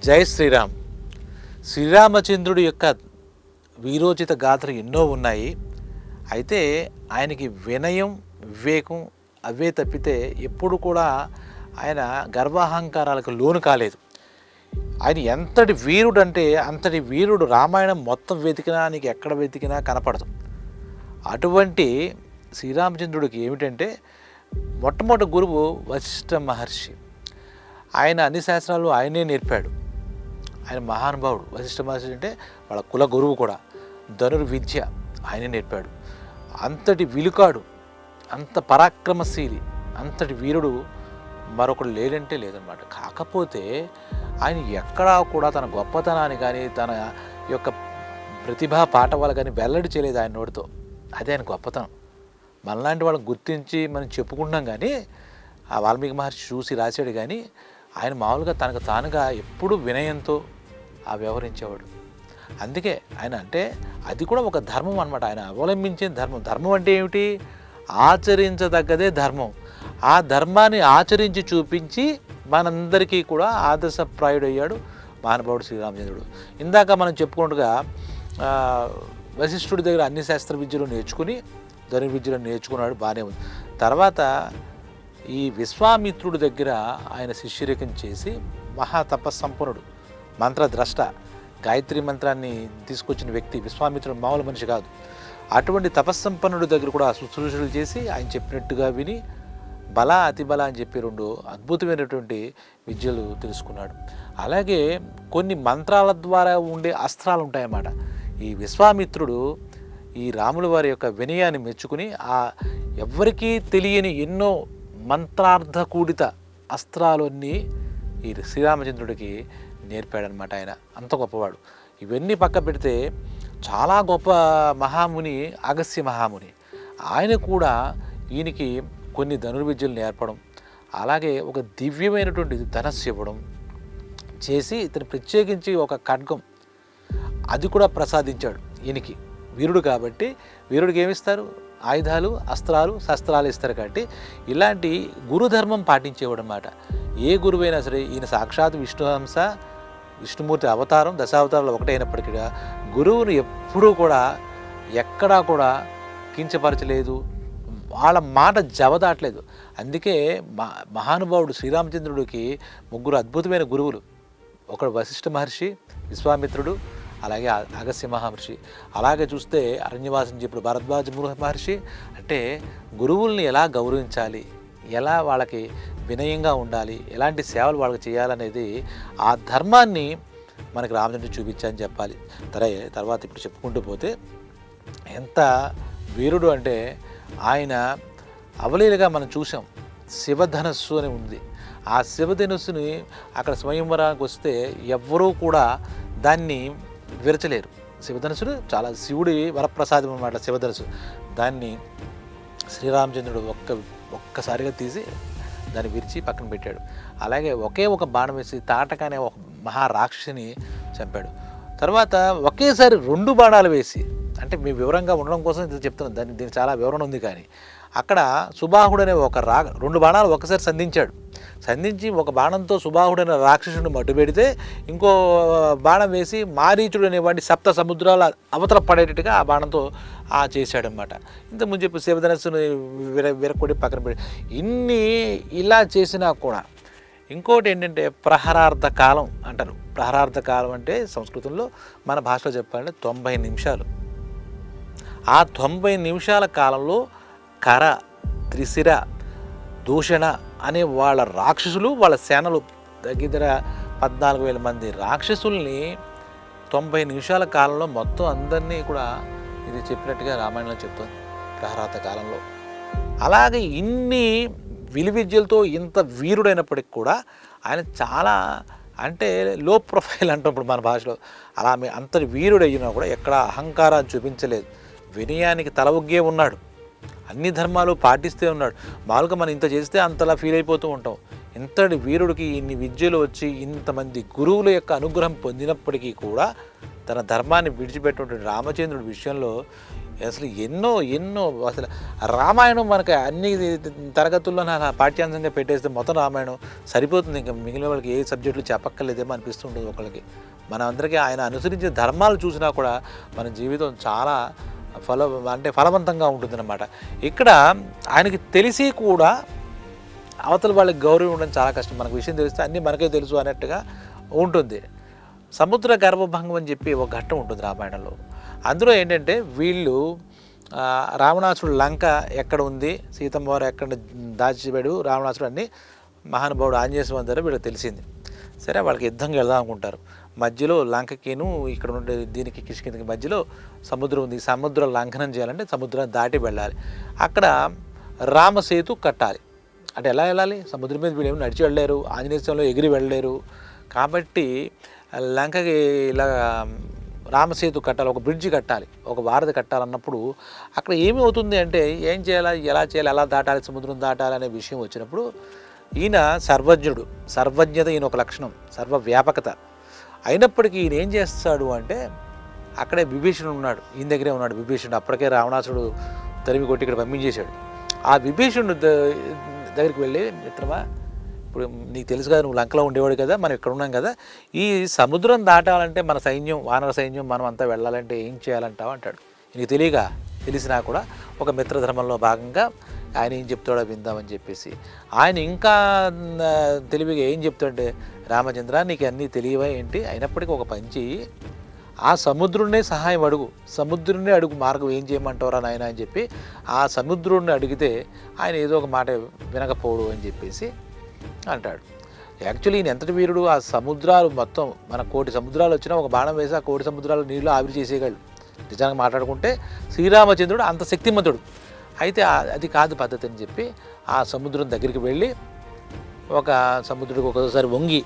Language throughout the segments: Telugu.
జై శ్రీరామ్. శ్రీరామచంద్రుడి యొక్క వీరోచిత గాథలు ఎన్నో ఉన్నాయి. అయితే ఆయనకి వినయం, వివేకం అవే తప్పితే ఎప్పుడు కూడా ఆయన గర్వాహంకారాలకు లోను కాలేదు. ఆయన ఎంతటి వీరుడు అంటే అంతటి వీరుడు. రామాయణం మొత్తం వెతికినా నీకు ఎక్కడ వెతికినా కనపడదు. అటువంటి శ్రీరామచంద్రుడికి ఏమిటంటే మొట్టమొదటి గురువు వశిష్ఠ మహర్షి. ఆయన అన్ని శాస్త్రాలు ఆయనే నేర్పాడు. ఆయన మహానుభావుడు. వశిష్ఠ మహర్షి అంటే వాళ్ళ కుల గురువు కూడా. ధనుర్విద్య ఆయనే నేర్పాడు. అంతటి విలుకాడు, అంత పరాక్రమశీలి, అంతటి వీరుడు మరొకడు లేదంటే లేదన్నమాట. కాకపోతే ఆయన ఎక్కడా కూడా తన గొప్పతనాన్ని కానీ తన యొక్క ప్రతిభా పాఠవాలు కానీ వెల్లడి చేయలేదు ఆయన నోటితో. అదే ఆయన గొప్పతనం. మనలాంటి వాళ్ళని గుర్తించి మనం చెప్పుకుంటున్నాం కానీ ఆ వాల్మీకి మహర్షి చూసి రాశాడు. కానీ ఆయన మామూలుగా తనకు తానుగా ఎప్పుడూ వినయంతో వ్యవహరించేవాడు. అందుకే ఆయన అంటే అది కూడా ఒక ధర్మం అన్నమాట. ఆయన అవలంబించిన ధర్మం. ధర్మం అంటే ఏమిటి? ఆచరించదగ్గదే ధర్మం. ఆ ధర్మాన్ని ఆచరించి చూపించి మనందరికీ కూడా ఆదర్శప్రాయుడయ్యాడు మహానుభావుడు శ్రీరామచంద్రుడు. ఇందాక మనం చెప్పుకుంటుగా వశిష్ఠుడి దగ్గర అన్ని శాస్త్ర విద్యలు నేర్చుకుని ధనుర్విద్యలు నేర్చుకున్నాడు, బాగానే ఉంది. తర్వాత ఈ విశ్వామిత్రుడి దగ్గర ఆయన శిష్యరికం చేసి మహాతపస్సంపన్నుడు, మంత్రద్రష్ట, గాయత్రి మంత్రాన్ని తీసుకొచ్చిన వ్యక్తి విశ్వామిత్రుడు మామూలు మనిషి కాదు. అటువంటి తపస్సంపన్నుడి దగ్గర కూడా శుశ్రూషలు చేసి ఆయన చెప్పినట్టుగా విని బల అతిబల అని చెప్పి 2 అద్భుతమైనటువంటి విద్యలు తెలుసుకున్నాడు. అలాగే కొన్ని మంత్రాల ద్వారా ఉండే అస్త్రాలు ఉంటాయన్నమాట. ఈ విశ్వామిత్రుడు ఈ రాముల వారి యొక్క వినయాన్ని మెచ్చుకుని ఎవ్వరికీ తెలియని ఎన్నో మంత్రార్థకూడిత అస్త్రాలన్నీ ఈ శ్రీరామచంద్రుడికి నేర్పాడనమాట. ఆయన అంత గొప్పవాడు. ఇవన్నీ పక్క పెడితే చాలా గొప్ప మహాముని అగస్త్య మహాముని. ఆయన కూడా ఈయనకి కొన్ని ధనుర్విద్యలు నేర్పడం, అలాగే ఒక దివ్యమైనటువంటి ధనస్సు ఇవ్వడం చేసి ఇతను ప్రత్యేకించి ఒక ఖడ్గం అది కూడా ప్రసాదించాడు ఈయనకి. వీరుడు కాబట్టి వీరుడికి ఏమిస్తారు? ఆయుధాలు, అస్త్రాలు, శస్త్రాలు ఇస్తారు. కాబట్టి ఇలాంటి గురుధర్మం పాటించేవాడు అన్నమాట. ఏ గురువైనా సరే, ఈయన సాక్షాత్ విష్ణుహంస, విష్ణుమూర్తి అవతారం, దశావతారాలు ఒకటైనప్పటికీ గురువును ఎప్పుడూ కూడా ఎక్కడా కూడా కించపరచలేదు, వాళ్ళ మాట జవదాట్లేదు. అందుకే మహానుభావుడు శ్రీరామచంద్రుడికి 3 అద్భుతమైన గురువులు. ఒకడు వశిష్ఠ మహర్షి, విశ్వామిత్రుడు, అలాగే అగస్త్య మహర్షి. అలాగే చూస్తే అరణ్యవాసం చెప్పుడు భరద్వాజ మహర్షి. అంటే గురువుల్ని ఎలా గౌరవించాలి, ఎలా వాళ్ళకి వినయంగా ఉండాలి, ఎలాంటి సేవలు వాళ్ళకి చేయాలనేది ఆ ధర్మాన్ని మనకి రామచంద్రుడు చూపించాలని చెప్పాలి. తర్వాత ఇప్పుడు చెప్పుకుంటూ పోతే ఎంత వీరుడు అంటే ఆయన అవలీలగా మనం చూసాం. శివధనస్సు అని ఉంది. ఆ శివధనుస్సుని అక్కడ స్వయంవరానికి వస్తే ఎవ్వరూ కూడా దాన్ని విరచలేరు. శివధనుసుడు చాలా శివుడి వరప్రసాదం అన్నమాట. శివధనుసు దాన్ని శ్రీరామచంద్రుడు ఒక్కసారిగా తీసి దాన్ని విరిచి పక్కన పెట్టాడు. అలాగే ఒకే ఒక బాణం వేసి తాటక అనే ఒక మహారాక్షసిని చంపాడు. తర్వాత ఒకేసారి 2 బాణాలు వేసి, అంటే మీ వివరంగా ఉండడం కోసం ఇది చెప్తున్నాను, దీనికి చాలా వివరణ ఉంది. కానీ అక్కడ సుబాహుడు అనే 2 బాణాలు ఒకసారి సంధించి ఒక బాణంతో సుబాహుడైన రాక్షసుని మట్టుపెడితే ఇంకో బాణం వేసి మారీచుడు అనేవాడిని 7 సముద్రాల అవతల పడేటట్టుగా ఆ బాణంతో చేశాడనమాట. ఇంతకుముందు చెప్పి శివధనస్సును విరకొడి పక్కన పెట్టి ఇన్ని ఇలా చేసినా కూడా ఇంకోటి ఏంటంటే ప్రహరార్థ కాలం అంటారు. ప్రహరార్థ కాలం అంటే సంస్కృతంలో, మన భాషలో చెప్పాలంటే 90 నిమిషాలు. ఆ 90 నిమిషాల కాలంలో కర, త్రిశిర, దూషణ అనే వాళ్ళ రాక్షసులు, వాళ్ళ సేనలు దగ్గర 14,000 మంది రాక్షసుల్ని 90 నిమిషాల కాలంలో మొత్తం అందరినీ కూడా ఇది చెప్పినట్టుగా రామాయణంలో చెప్తుంది ప్రహరార్థ కాలంలో. అలాగే ఇన్ని విలువిద్యలతో ఇంత వీరుడైనప్పటికి కూడా ఆయన చాలా అంటే లో ప్రొఫైల్ అంటాం ఇప్పుడు మన భాషలో. అలా అంతటి వీరుడైనా కూడా ఎక్కడ అహంకారాన్ని చూపించలేదు. వినయానికి తల ఒగ్గే ఉన్నాడు. అన్ని ధర్మాలు పాటిస్తే ఉన్నాడు. మామూలుగా మనం ఇంత చేస్తే అంతలా ఫీల్ అయిపోతూ ఉంటాం. ఇంతటి వీరుడికి ఇన్ని విద్యలు వచ్చి ఇంతమంది గురువుల యొక్క అనుగ్రహం పొందినప్పటికీ కూడా తన ధర్మాన్ని విడిచిపెట్టినటువంటి రామచంద్రుడి విషయంలో అసలు ఎన్నో ఎన్నో అసలు రామాయణం మనకి అన్ని తరగతుల్లో పాఠ్యాంశంగా పెట్టేస్తే మొత్తం రామాయణం సరిపోతుంది. ఇంకా మిగిలిన వాళ్ళకి ఏ సబ్జెక్టులు చెప్పక్కర్లేదేమో అనిపిస్తుంటుంది ఒకళ్ళకి. మన అందరికీ ఆయన అనుసరించిన ధర్మాలు చూసినా కూడా మన జీవితం చాలా ఫలవంతంగా ఉంటుందన్నమాట. ఇక్కడ ఆయనకి తెలిసి కూడా అవతల వాళ్ళకి గౌరవం ఉండడం చాలా కష్టం. మనకు విషయం తెలిస్తే అన్నీ మనకే తెలుసు అన్నట్టుగా ఉంటుంది. సముద్ర గర్భభంగం అని చెప్పి ఒక ఘట్టం ఉంటుంది రామాయణంలో. అందులో ఏంటంటే వీళ్ళు రావణాసుడు లంక ఎక్కడ ఉంది, సీతమ్మ వారు ఎక్కడ దాచిపెడు రావణాసుడు అన్ని మహానుభావుడు ఆంజనేయ స్వామి ద్వారా వీళ్ళకి తెలిసింది. సరే వాళ్ళకి యుద్ధంగా వెళ్దాం అనుకుంటారు. మధ్యలో లంకకిను ఇక్కడ ఉండే దీనికి కిష్కిందకి మధ్యలో సముద్రం ఉంది. సముద్రం లంఘనం చేయాలంటే సముద్రాన్ని దాటి వెళ్ళాలి. అక్కడ రామసేతు కట్టాలి. అంటే ఎలా వెళ్ళాలి? సముద్రం మీద వీళ్ళు ఏమి నడిచి వెళ్ళలేరు, ఆంజనేయ స్వామిలో ఎగిరి వెళ్ళలేరు. కాబట్టి లంకకి ఇలా రామసేతు కట్టాలి, ఒక బ్రిడ్జి కట్టాలి, ఒక వారధి కట్టాలన్నప్పుడు అక్కడ ఏమి అవుతుంది అంటే ఏం చేయాలి, ఎలా చేయాలి, ఎలా దాటాలి, సముద్రం దాటాలి అనే విషయం వచ్చినప్పుడు ఈయన సర్వజ్ఞుడు. సర్వజ్ఞత ఈయన ఒక లక్షణం, సర్వవ్యాపకత. అయినప్పటికీ ఈయన ఏం చేస్తాడు అంటే అక్కడే విభీషణుడు ఉన్నాడు, ఈయన దగ్గరే ఉన్నాడు విభీషణుడు. అప్పటికే రావణాసుడు తరిమి కొట్టి ఇక్కడ పంపించేశాడు. ఆ విభీషణుడు దగ్గరికి వెళ్ళి, మిత్రమా ఇప్పుడు నీకు తెలుసు కదా, నువ్వు లంకలో ఉండేవాడు కదా, మనం ఇక్కడ ఉన్నాం కదా, ఈ సముద్రం దాటాలంటే మన సైన్యం, వానర సైన్యం మనం అంతా వెళ్ళాలంటే ఏం చేయాలంటావు అంటాడు. నీకు తెలిసినా కూడా ఒక మిత్రధర్మంలో భాగంగా ఆయన ఏం చెప్తాడో విందామని చెప్పేసి ఆయన ఇంకా తెలివిగా ఏం చెప్తాడంటే, రామచంద్ర నీకు అన్నీ తెలియవా ఏంటి, అయినప్పటికీ ఒక పని చెయ్యి, ఆ సముద్రుడినే సహాయం అడుగు, సముద్రుడినే అడుగు, మార్గం ఏం చేయమంటారా నాయన అని చెప్పి ఆ సముద్రుడిని అడిగితే ఆయన ఏదో ఒక మాట వినకపోడు అని చెప్పేసి అంటాడు. యాక్చువల్లీ ఈయన ఎంతటి వీరుడు, ఆ సముద్రాలు మొత్తం మన 1,000,000 సముద్రాలు వచ్చినా ఒక బాణం వేసి ఆ 1,000,000 సముద్రాలు నీళ్ళు ఆవిరి చేసేయగలడు. నిజంగా మాట్లాడుకుంటే శ్రీరామచంద్రుడు అంత శక్తిమంతుడు. అయితే అది కాదు పద్ధతి అని చెప్పి ఆ సముద్రం దగ్గరికి వెళ్ళి ఒక సముద్రుడికి ఒకసారి వంగి,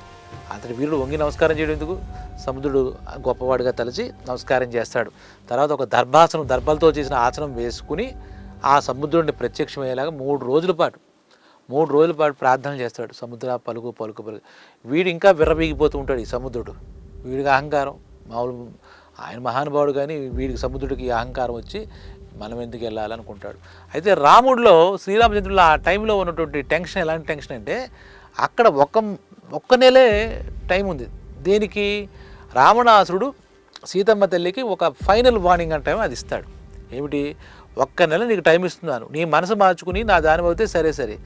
అంతటి వీరుడు వంగి నమస్కారం చేయడం ఎందుకు, సముద్రుడు గొప్పవాడిగా తలచి నమస్కారం చేస్తాడు. తర్వాత ఒక దర్భాలతో చేసిన ఆసనం వేసుకుని ఆ సముద్రుడిని ప్రత్యక్షమయ్యేలాగా 3 రోజుల పాటు ప్రార్థన చేస్తాడు. సముద్ర పలుకు. వీడు ఇంకా విర్రబీగిపోతూ ఉంటాడు ఈ సముద్రుడు. వీడికి అహంకారం మామూలు, ఆయన మహానుభావుడు కానీ వీడికి సముద్రుడికి అహంకారం వచ్చి మనం ఎందుకు వెళ్ళాలనుకుంటాడు. అయితే రాముడిలో శ్రీరామచంద్రుడు ఆ టైంలో ఉన్నటువంటి టెన్షన్ ఎలాంటి టెన్షన్ అంటే అక్కడ ఒక్క నెలే టైం ఉంది. దేనికి? రావణాసురుడు సీతమ్మ తల్లికి ఒక ఫైనల్ వార్నింగ్ అంటే అది ఇస్తాడు. ఏమిటి? 1 నెల నీకు టైం ఇస్తున్నాను, నీ మనసు మార్చుకుని నా దాని అవుతే సరే,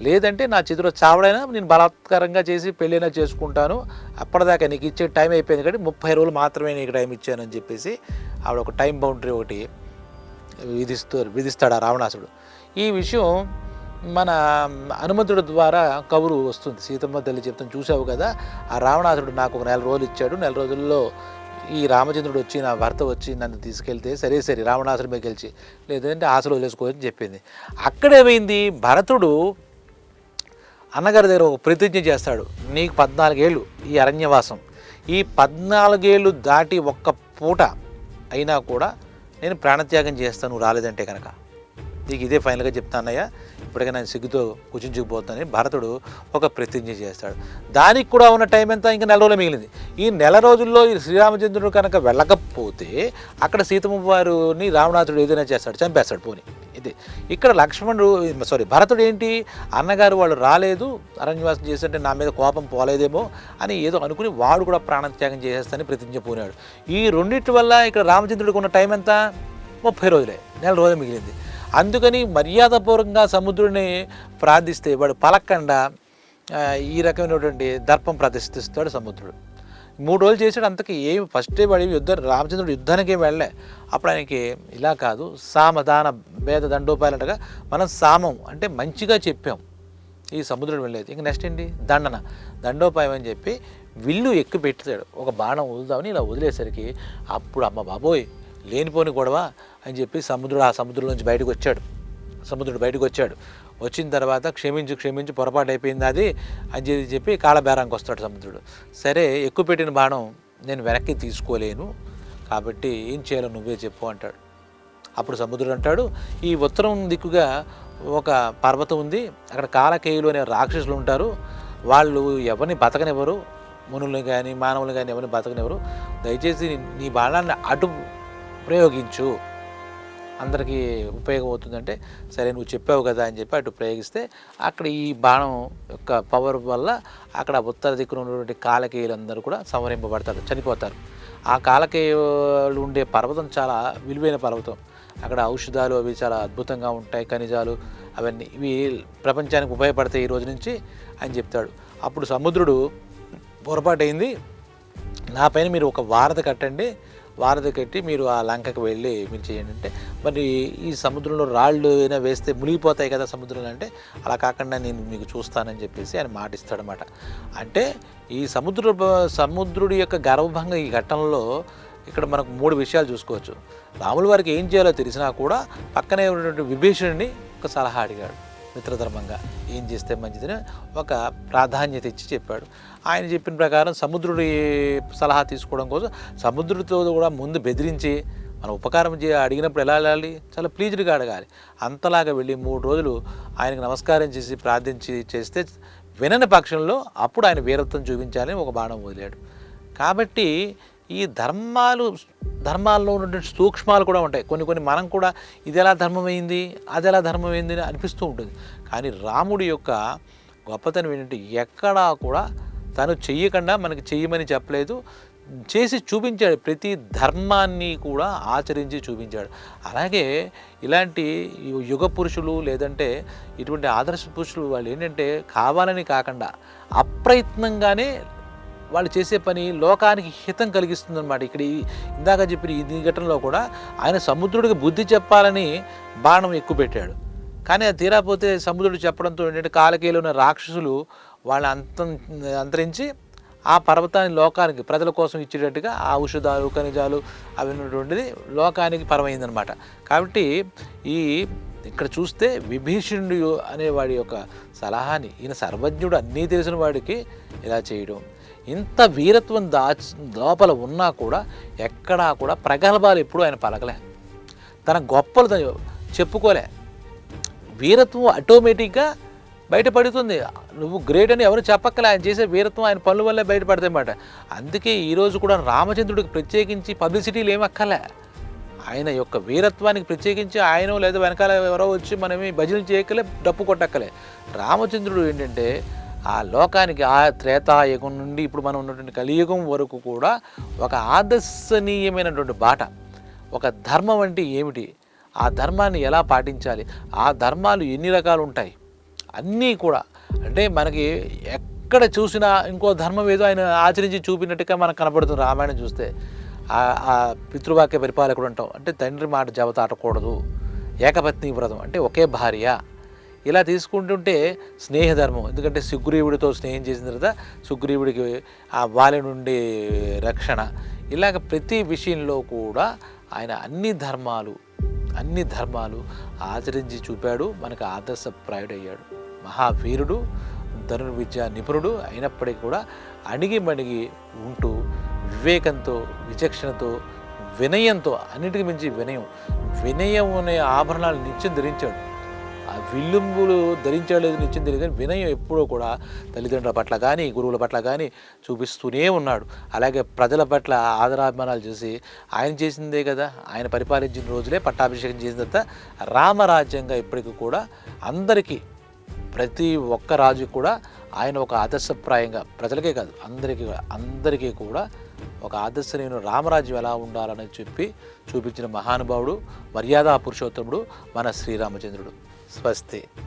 లేదంటే నా చేతిలో చావడైనా నేను బలాత్కారంగా చేసి పెళ్ళైనా చేసుకుంటాను, అప్పటిదాకా నీకు ఇచ్చే టైం అయిపోయింది కాబట్టి 30 రోజులు మాత్రమే నీకు టైం ఇచ్చానని చెప్పేసి ఆవిడ ఒక టైం బౌండరీ ఒకటి విధిస్తాడు ఆ రావణాసుడు. ఈ విషయం మన హనుమంతుడి ద్వారా కబురు వస్తుంది. సీతమ్మ తల్లి చెప్తాను, చూసావు కదా ఆ రావణాసుడు నాకు ఒక 1 నెల రోజులు ఇచ్చాడు, 1 నెల రోజుల్లో ఈ రామచంద్రుడు వచ్చి నా భర్త వచ్చి నన్ను తీసుకెళ్తే సరే రావణాసుడి మీద గెలిచి, లేదంటే ఆశలు వదిలేసుకోవచ్చని చెప్పింది. అక్కడేమైంది, భరతుడు అన్నగారి దగ్గర ఒక ప్రతిజ్ఞ చేస్తాడు, నీకు 14 ఏళ్ళు ఈ అరణ్యవాసం, ఈ 14 ఏళ్ళు దాటి ఒక్క పూట అయినా కూడా నేను ప్రాణత్యాగం చేస్తాను నువ్వు రాలేదంటే కనుక, నీకు ఇదే ఫైనల్గా చెప్తానయ్యా, ఇప్పటికే నేను సిగ్గుతో కూర్చుంచుకుపోతానని భరతుడు ఒక ప్రతిజ్ఞ చేస్తాడు. దానికి కూడా ఉన్న టైం ఎంత, ఇంకా 1 నెల రోజులు మిగిలింది. ఈ 1 నెల రోజుల్లో ఈ శ్రీరామచంద్రుడు కనుక వెళ్ళకపోతే అక్కడ సీతమ్మ వారిని రావణాసుడు ఏదైనా చేస్తాడు, చంపేస్తాడు పోని. ఇది ఇక్కడ భరతుడు ఏంటి, అన్నగారు వాళ్ళు రాలేదు అరణ్యవాసం చేస్తుంటే నా మీద కోపం పోలేదేమో అని ఏదో అనుకుని వాడు కూడా ప్రాణత్యాగం చేసేస్తానని ప్రతిజ్ఞ పూనాడు. ఈ రెండింటి వల్ల ఇక్కడ రామచంద్రుడికి ఉన్న టైం ఎంత, 30 రోజులే, 1 నెల రోజులు మిగిలింది. అందుకని మర్యాదపూర్వకంగా సముద్రుడిని ప్రార్థిస్తే వాడు పలక్కండా ఈ రకమైనటువంటి దర్పం ప్రదర్శిస్తాడు సముద్రుడు. 3 రోజులు చేసాడు. అంతకీ ఏమి ఫస్టే వాడి రామచంద్రుడు యుద్ధానికి ఏమి వెళ్ళలే. అప్పుడు ఆయనకి ఇలా కాదు, సామదాన భేద దండోపాయాలంటగా మనం సామం అంటే మంచిగా చెప్పాం ఈ సముద్రుడు వెళ్ళేది. ఇంక నెక్స్ట్ ఏంటి, దండోపాయం అని చెప్పి విల్లు ఎక్కువ పెట్టాడు. ఒక బాణం వదులుదామని ఇలా వదిలేసరికి అప్పుడు అమ్మ బాబోయ్ లేనిపోని గొడవ అని చెప్పి ఆ సముద్రం నుంచి సముద్రుడు బయటకు వచ్చాడు. వచ్చిన తర్వాత క్షమించు పొరపాటు అయిపోయింది అది అని చెప్పి కాళ్ళబేరానికి వస్తాడు సముద్రుడు. సరే, ఎక్కువ పెట్టిన బాణం నేను వెనక్కి తీసుకోలేను కాబట్టి ఏం చేయాలో నువ్వే చెప్పు అంటాడు. అప్పుడు సముద్రుడు అంటాడు, ఈ ఉత్తరం దిక్కుగా ఒక పర్వతం ఉంది, అక్కడ కాలకేయులు అనే రాక్షసులు ఉంటారు, వాళ్ళు ఎవరిని బతకనివ్వరు, మునులు కానీ మానవులు కానీ ఎవరిని బతకనివ్వరు, దయచేసి నీ బాణాన్ని అటు ప్రయోగించు అందరికీ ఉపయోగం అవుతుందంటే సరే నువ్వు చెప్పావు కదా అని చెప్పి అటు ప్రయోగిస్తే అక్కడ ఈ బాణం యొక్క పవర్ వల్ల అక్కడ ఉత్తర దిక్కున ఉన్నటువంటి కాలకేయులందరూ కూడా సంహరింపబడతారు, చనిపోతారు. ఆ కాలకేయులు ఉండే పర్వతం చాలా విలువైన పర్వతం. అక్కడ ఔషధాలు అవి చాలా అద్భుతంగా ఉంటాయి, ఖనిజాలు అవన్నీ ఇవి ప్రపంచానికి ఉపయోగపడతాయి ఈ రోజు నుంచి అని చెప్తాడు. అప్పుడు సముద్రుడు పొరపాటు అయింది, నా పైన మీరు ఒక వారధి కట్టండి, వారధి కట్టి మీరు ఆ లంకకి వెళ్ళి మీరు చేయండి అంటే, మరి ఈ సముద్రంలో రాళ్ళు అయినా వేస్తే మునిగిపోతాయి కదా సముద్రంలో అంటే, అలా కాకుండా నేను మీకు చూస్తానని చెప్పేసి ఆయన మాటిస్తాడనమాట. అంటే ఈ సముద్రుడి యొక్క గర్వభంగం ఈ ఘట్టంలో ఇక్కడ మనకు 3 విషయాలు చూసుకోవచ్చు. రాముల వారికి ఏం చేయాలో తెలిసినా కూడా పక్కనే ఉన్నటువంటి విభీషణుడిని ఒక సలహా అడిగాడు మిత్రధర్మంగా, ఏం చేస్తే మంచిదని ఒక ప్రాధాన్యత ఇచ్చి చెప్పాడు. ఆయన చెప్పిన ప్రకారం సముద్రుడి సలహా తీసుకోవడం కోసం సముద్రుడితో కూడా ముందు బెదిరించి మనం ఉపకారం అడిగినప్పుడు ఎలా వెళ్ళాలి, చాలా ప్లీజ్డ్గా అడగాలి. అంతలాగా వెళ్ళి 3 రోజులు ఆయనకు నమస్కారం చేసి ప్రార్థించి చేస్తే వినని పక్షంలో అప్పుడు ఆయన వీరత్వం చూపించాలని ఒక బాణం వదిలాడు. కాబట్టి ఈ ధర్మాల్లో ఉన్నటువంటి సూక్ష్మాలు కూడా ఉంటాయి. కొన్ని మనం కూడా ఇది ఎలా ధర్మమైంది, అది ఎలా ధర్మమైంది అని అనిపిస్తూ ఉంటుంది. కానీ రాముడి యొక్క గొప్పతనం ఏంటంటే ఎక్కడా కూడా తను చెయ్యకుండా మనకి చెయ్యమని చెప్పలేదు, చేసి చూపించాడు. ప్రతి ధర్మాన్ని కూడా ఆచరించి చూపించాడు. అలాగే ఇలాంటి యుగ పురుషులు లేదంటే ఇటువంటి ఆదర్శ పురుషులు వాళ్ళు ఏంటంటే కావాలని కాకుండా అప్రయత్నంగానే వాళ్ళు చేసే పని లోకానికి హితం కలిగిస్తుందన్నమాట. ఇక్కడ ఇందాక చెప్పిన ఈ ఘటనలో కూడా ఆయన సముద్రుడికి బుద్ధి చెప్పాలని బాణం ఎక్కువ పెట్టాడు. కానీ అది తీరాపోతే సముద్రుడు చెప్పడంతో ఏంటంటే కాలకేయులు ఉన్న రాక్షసులు వాళ్ళు అంతరించి ఆ పర్వతాన్ని లోకానికి ప్రజల కోసం ఇచ్చేటట్టుగా ఆ ఔషధాలు ఖనిజాలు అవి ఉన్నటువంటిది లోకానికి పరమైందనమాట. కాబట్టి ఇక్కడ చూస్తే విభీషణుడు అనేవాడి యొక్క సలహాని ఈయన సర్వజ్ఞుడు అన్నీ తెలిసిన వాడికి ఇలా చేయడం, ఇంత వీరత్వం లోపల ఉన్నా కూడా ఎక్కడా కూడా ప్రగల్భాలు ఎప్పుడూ ఆయన పలకలే, తన గొప్పలు చెప్పుకోలే. వీరత్వం ఆటోమేటిక్గా బయటపడుతుంది. నువ్వు గ్రేట్ అని ఎవరు చెప్పక్కలే, ఆయన చేసే వీరత్వం ఆయన పనుల వల్లే బయటపడతాయి అన్నమాట. అందుకే ఈరోజు కూడా రామచంద్రుడికి ప్రత్యేకించి పబ్లిసిటీలు ఏమక్కలే, ఆయన యొక్క వీరత్వానికి ప్రత్యేకించి ఆయన లేదా వెనకాల ఎవరో వచ్చి మనమే భజనలు చేయక్కలే, డప్పు కొట్టక్కలే. రామచంద్రుడు ఏంటంటే ఆ లోకానికి ఆ త్రేతాయుగం నుండి ఇప్పుడు మనం ఉన్నటువంటి కలియుగం వరకు కూడా ఒక ఆదర్శనీయమైనటువంటి బాట, ఒక ధర్మం అంటే ఏమిటి, ఆ ధర్మాన్ని ఎలా పాటించాలి, ఆ ధర్మాలు ఎన్ని రకాలు ఉంటాయి అన్నీ కూడా అంటే మనకి ఎక్కడ చూసినా ఇంకో ధర్మం ఏదో ఆయన ఆచరించి చూపినట్టుగా మనకు కనపడుతుంది. రామాయణం చూస్తే ఆ పితృవాక్య పరిపాలకుడు అంటాం అంటే తండ్రి మాట జవత ఆటకూడదు, ఏకపత్ని వ్రతం అంటే ఒకే భార్య, ఇలా తీసుకుంటుంటే స్నేహధర్మం, ఎందుకంటే సుగ్రీవుడితో స్నేహం చేసిన తర్వాత సుగ్రీవుడికి ఆ వాలి నుండి రక్షణ, ఇలాగ ప్రతి విషయంలో కూడా ఆయన అన్ని ధర్మాలు ఆచరించి చూపాడు, మనకు ఆదర్శప్రాయుడయ్యాడు. మహావీరుడు, ధనుర్విద్య నిపుణుడు అయినప్పటికీ కూడా అణిగి మణిగి ఉంటూ వివేకంతో విచక్షణతో వినయంతో, అన్నిటికీ మించి వినయం అనే ఆభరణాలు నిత్యం ధరించాడు. ఆ విల్లుంబులు ధరించలేదు నిత్యం తెలియదు, కానీ వినయం ఎప్పుడూ కూడా తల్లిదండ్రుల పట్ల కానీ గురువుల పట్ల కానీ చూపిస్తూనే ఉన్నాడు. అలాగే ప్రజల పట్ల ఆదరాభిమానాలు చూసి ఆయన చేసిందే కదా, ఆయన పరిపాలించిన రోజులే పట్టాభిషేకం చేసిన తర్వాత రామరాజ్యంగా ఇప్పటికీ కూడా అందరికీ ప్రతి ఒక్క రాజు కూడా ఆయన ఒక ఆదర్శప్రాయంగా ప్రజలకే కాదు అందరికీ కూడా ఒక ఆదర్శనీయుడు రామరాజ్యం ఎలా ఉండాలని చూపించిన మహానుభావుడు, మర్యాదా పురుషోత్తముడు మన శ్రీరామచంద్రుడు. స్వస్తి.